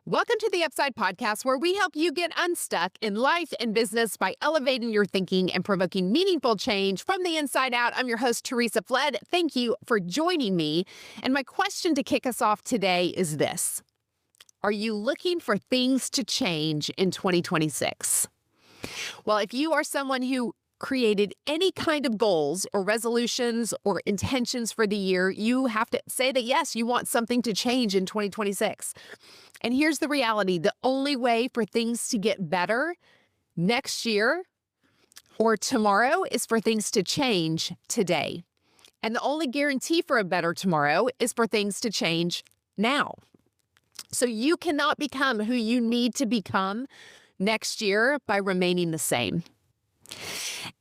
Welcome to the Upside Podcast, where we help you get unstuck in life and business by elevating your thinking and provoking meaningful change from the inside out. I'm your host, Theresa Flood. Thank you for joining me. And my question to kick us off today is this: are you looking for things to change in 2026? Well, if you are someone who created any kind of goals or resolutions or intentions for the year, you have to say that, yes, you want something to change in 2026. And here's the reality: the only way for things to get better next year or tomorrow is for things to change today. And the only guarantee for a better tomorrow is for things to change now. So you cannot become who you need to become next year by remaining the same.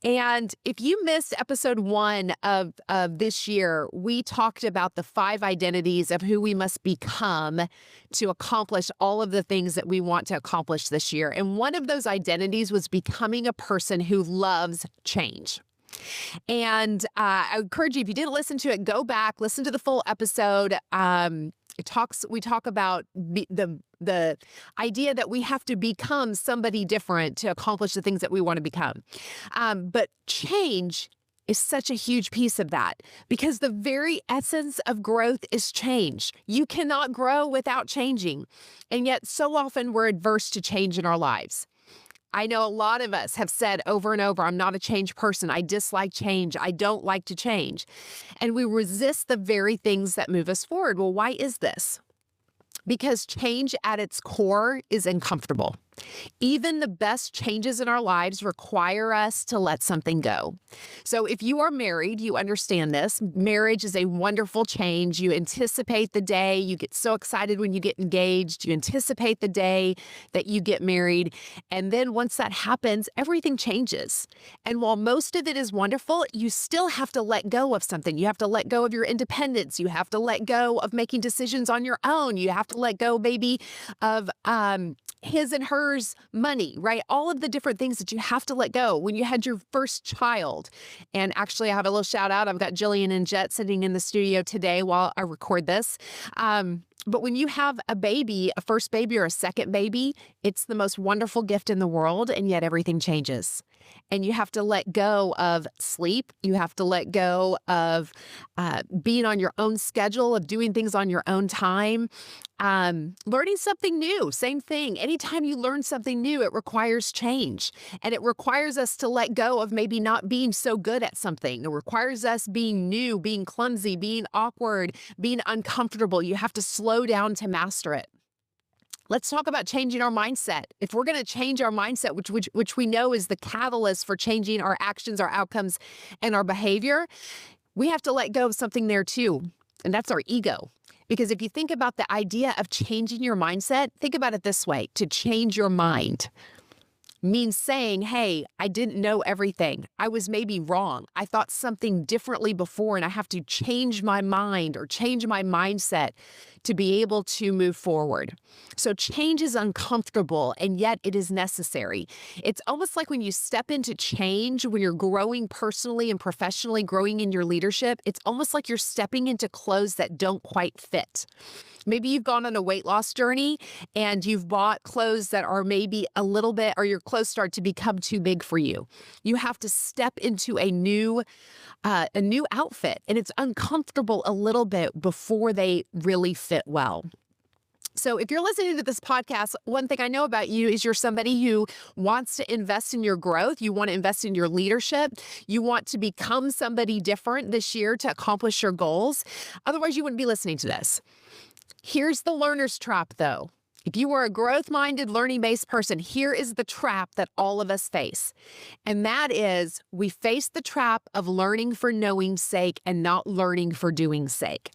And if you missed episode 1 of this year, we talked about the 5 identities of who we must become to accomplish all of the things that we want to accomplish this year. And one of those identities was becoming a person who loves change. And I encourage you, if you didn't listen to it, go back, listen to the full episode. We talk about the idea that we have to become somebody different to accomplish the things that we want to become. But change is such a huge piece of that, because the very essence of growth is change. You cannot grow without changing. And yet so often we're adverse to change in our lives. I know a lot of us have said over and over, I'm not a change person. I dislike change. I don't like to change. And we resist the very things that move us forward. Well, why is this? Because change at its core is uncomfortable. Even the best changes in our lives require us to let something go. So if you are married, you understand this. Marriage is a wonderful change. You anticipate the day. You get so excited when you get engaged. You anticipate the day that you get married. And then once that happens, everything changes. And while most of it is wonderful, you still have to let go of something. You have to let go of your independence. You have to let go of making decisions on your own. You have to let go maybe of his and hers money, right? All of the different things that you have to let go. When you had your first child, and actually I have a little shout out. I've got Jillian and Jet sitting in the studio today while I record this. But when you have a baby, a first baby or a second baby, it's the most wonderful gift in the world, and yet everything changes. And you have to let go of sleep. You have to let go of being on your own schedule, of doing things on your own time. Learning something new, same thing. Anytime you learn something new, it requires change. And it requires us to let go of maybe not being so good at something. It requires us being new, being clumsy, being awkward, being uncomfortable. You have to slow down to master it. Let's talk about changing our mindset. If we're going to change our mindset, which we know is the catalyst for changing our actions, our outcomes, and our behavior, we have to let go of something there too. And that's our ego. Because if you think about the idea of changing your mindset, think about it this way: to change your mind means saying, hey, I didn't know everything. I was maybe wrong. I thought something differently before, and I have to change my mind or change my mindset to be able to move forward. So change is uncomfortable, and yet it is necessary. It's almost like when you step into change, when you're growing personally and professionally, growing in your leadership, it's almost like you're stepping into clothes that don't quite fit. Maybe you've gone on a weight loss journey and you've bought clothes that are maybe a little bit, or your clothes start to become too big for you. You have to step into a new outfit, and it's uncomfortable a little bit before they really fit well. So if you're listening to this podcast, one thing I know about you is you're somebody who wants to invest in your growth. You want to invest in your leadership. You want to become somebody different this year to accomplish your goals. Otherwise, you wouldn't be listening to this. Here's the learner's trap, though. If you are a growth-minded, learning-based person, here is the trap that all of us face. And that is, we face the trap of learning for knowing's sake and not learning for doing's sake.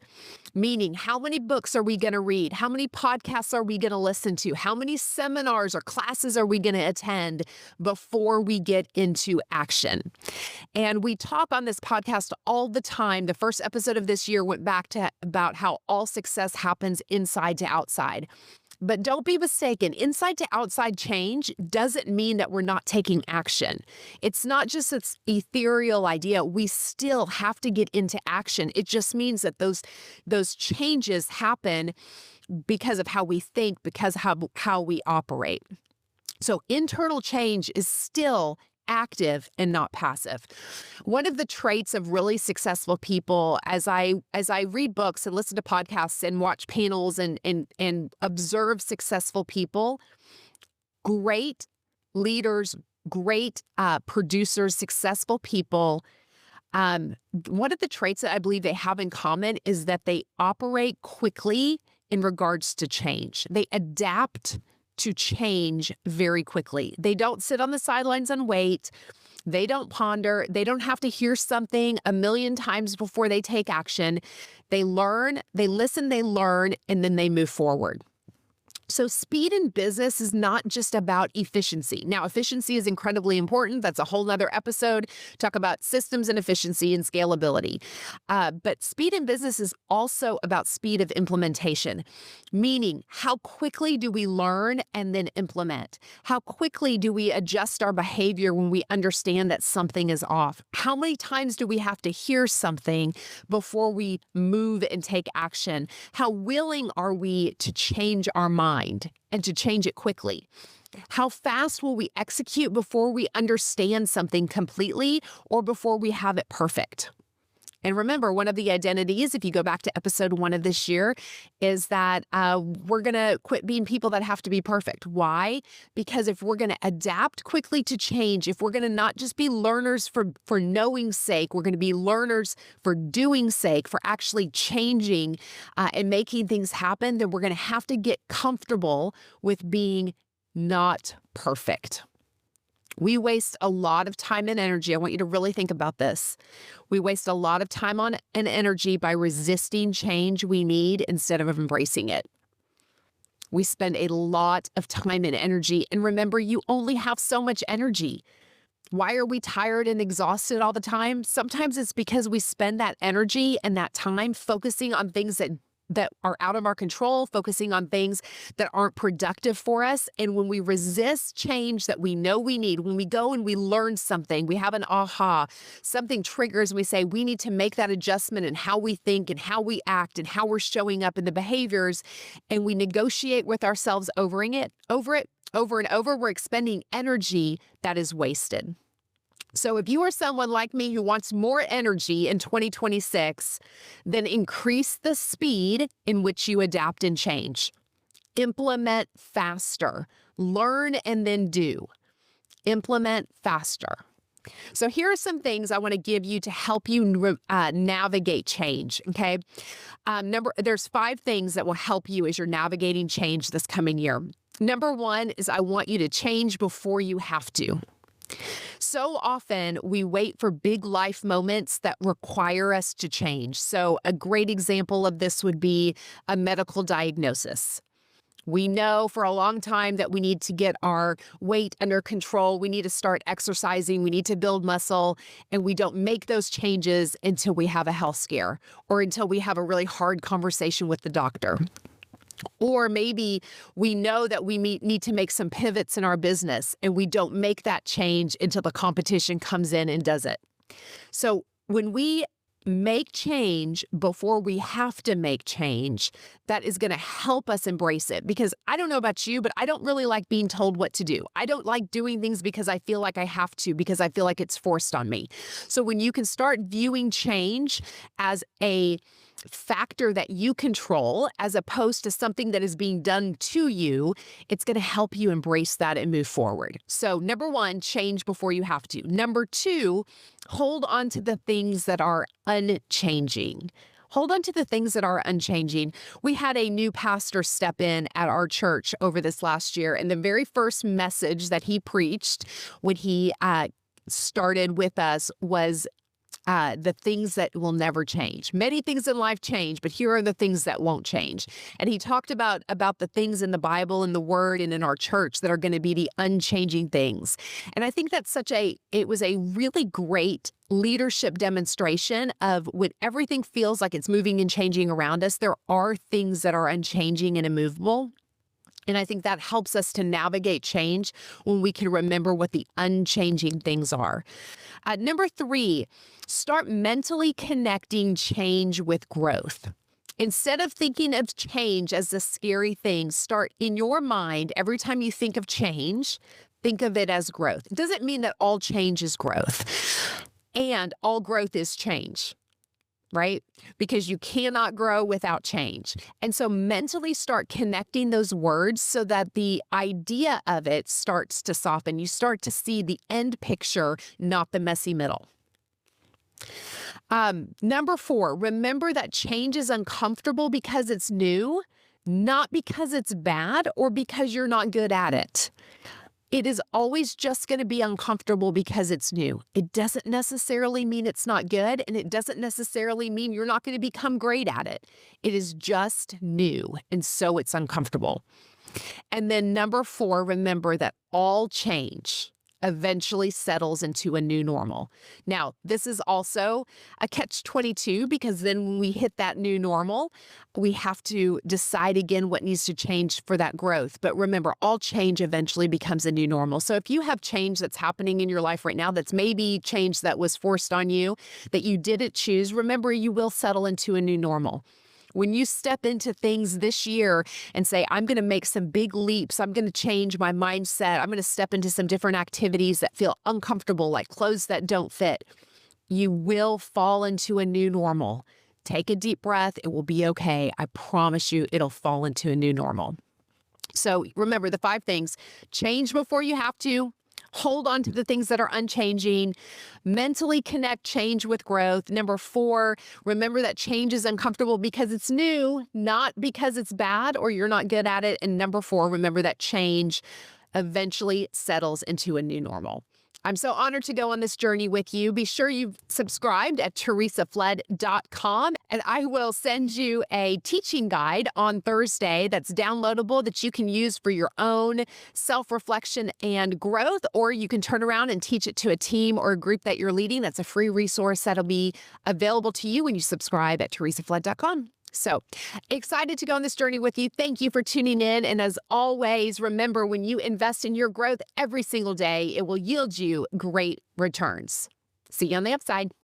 Meaning, how many books are we going to read? How many podcasts are we going to listen to? How many seminars or classes are we going to attend before we get into action? And we talk on this podcast all the time. The first episode of this year went back to about how all success happens inside to outside. But don't be mistaken. Inside to outside change doesn't mean that we're not taking action. It's not just this ethereal idea. We still have to get into action. It just means that those changes happen because of how we think, because of how we operate. So internal change is still active and not passive. One of the traits of really successful people, as I read books and listen to podcasts and watch panels and observe successful people, great leaders, great producers, successful people, one of the traits that I believe they have in common is that they operate quickly in regards to change. They adapt to change very quickly. They don't sit on the sidelines and wait. They don't ponder. They don't have to hear something a million times before they take action. They learn, they listen, they learn, and then they move forward. So speed in business is not just about efficiency. Now, efficiency is incredibly important. That's a whole nother episode. Talk about systems and efficiency and scalability. But speed in business is also about speed of implementation, meaning how quickly do we learn and then implement? How quickly do we adjust our behavior when we understand that something is off? How many times do we have to hear something before we move and take action? How willing are we to change our mind and to change it quickly? How fast will we execute before we understand something completely or before we have it perfect? And remember, one of the identities, if you go back to episode 1 of this year, is that we're going to quit being people that have to be perfect. Why? Because if we're going to adapt quickly to change, if we're going to not just be learners for knowing's sake, we're going to be learners for doing sake, for actually changing and making things happen, then we're going to have to get comfortable with being not perfect. We waste a lot of time and energy. I want you to really think about this. We waste a lot of time and energy by resisting change we need instead of embracing it. We spend a lot of time and energy. And remember, you only have so much energy. Why are we tired and exhausted all the time? Sometimes it's because we spend that energy and that time focusing on things that are out of our control, focusing on things that aren't productive for us. And when we resist change that we know we need, when we go and we learn something, we have an aha, something triggers, and we say we need to make that adjustment in how we think and how we act and how we're showing up in the behaviors, and we negotiate with ourselves over and over, we're expending energy that is wasted. So if you are someone like me who wants more energy in 2026, then increase the speed in which you adapt and change. Implement faster. Learn and then do. Implement faster. So here are some things I want to give you to help you navigate change, okay? There's 5 things that will help you as you're navigating change this coming year. Number 1 is I want you to change before you have to. So often we wait for big life moments that require us to change. So a great example of this would be a medical diagnosis. We know for a long time that we need to get our weight under control. We need to start exercising. We need to build muscle. And we don't make those changes until we have a health scare or until we have a really hard conversation with the doctor. Or maybe we know that we need to make some pivots in our business and we don't make that change until the competition comes in and does it. So when we make change before we have to make change, that is going to help us embrace it. Because I don't know about you, but I don't really like being told what to do. I don't like doing things because I feel like I have to, because I feel like it's forced on me. So when you can start viewing change as a factor that you control as opposed to something that is being done to you, it's going to help you embrace that and move forward. So number 1, change before you have to. Number 2, hold on to the things that are unchanging. Hold on to the things that are unchanging. We had a new pastor step in at our church over this last year, and the very first message that he preached when he started with us was the things that will never change. Many things in life change, but here are the things that won't change. And he talked about the things in the Bible and the Word and in our church that are going to be the unchanging things. And I think that's it was a really great leadership demonstration of when everything feels like it's moving and changing around us, there are things that are unchanging and immovable. And I think that helps us to navigate change when we can remember what the unchanging things are. Number 3, start mentally connecting change with growth. Instead of thinking of change as a scary thing, start in your mind, every time you think of change, think of it as growth. It doesn't mean that all change is growth and all growth is change, right? Because you cannot grow without change. And so mentally start connecting those words so that the idea of it starts to soften. You start to see the end picture, not the messy middle. Number 4, remember that change is uncomfortable because it's new, not because it's bad or because you're not good at it. It is always just going to be uncomfortable because it's new. It doesn't necessarily mean it's not good, and it doesn't necessarily mean you're not going to become great at it. It is just new, and so it's uncomfortable. And then number 4, remember that all change eventually settles into a new normal. Now, this is also a catch-22 because then when we hit that new normal, we have to decide again what needs to change for that growth. But remember, all change eventually becomes a new normal. So if you have change that's happening in your life right now that's maybe change that was forced on you, that you didn't choose, remember you will settle into a new normal. When you step into things this year and say, I'm going to make some big leaps, I'm going to change my mindset, I'm going to step into some different activities that feel uncomfortable, like clothes that don't fit, you will fall into a new normal. Take a deep breath. It will be okay. I promise you it'll fall into a new normal. So remember the 5 things: change before you have to. Hold on to the things that are unchanging. Mentally connect change with growth. Number 4, remember that change is uncomfortable because it's new, not because it's bad or you're not good at it. And number 4, remember that change eventually settles into a new normal. I'm so honored to go on this journey with you. Be sure you've subscribed at TheResaFlood.com, and I will send you a teaching guide on Thursday that's downloadable that you can use for your own self-reflection and growth, or you can turn around and teach it to a team or a group that you're leading. That's a free resource that'll be available to you when you subscribe at TheResaFlood.com. So excited to go on this journey with you. Thank you for tuning in. And as always, remember, when you invest in your growth every single day, it will yield you great returns. See you on the upside.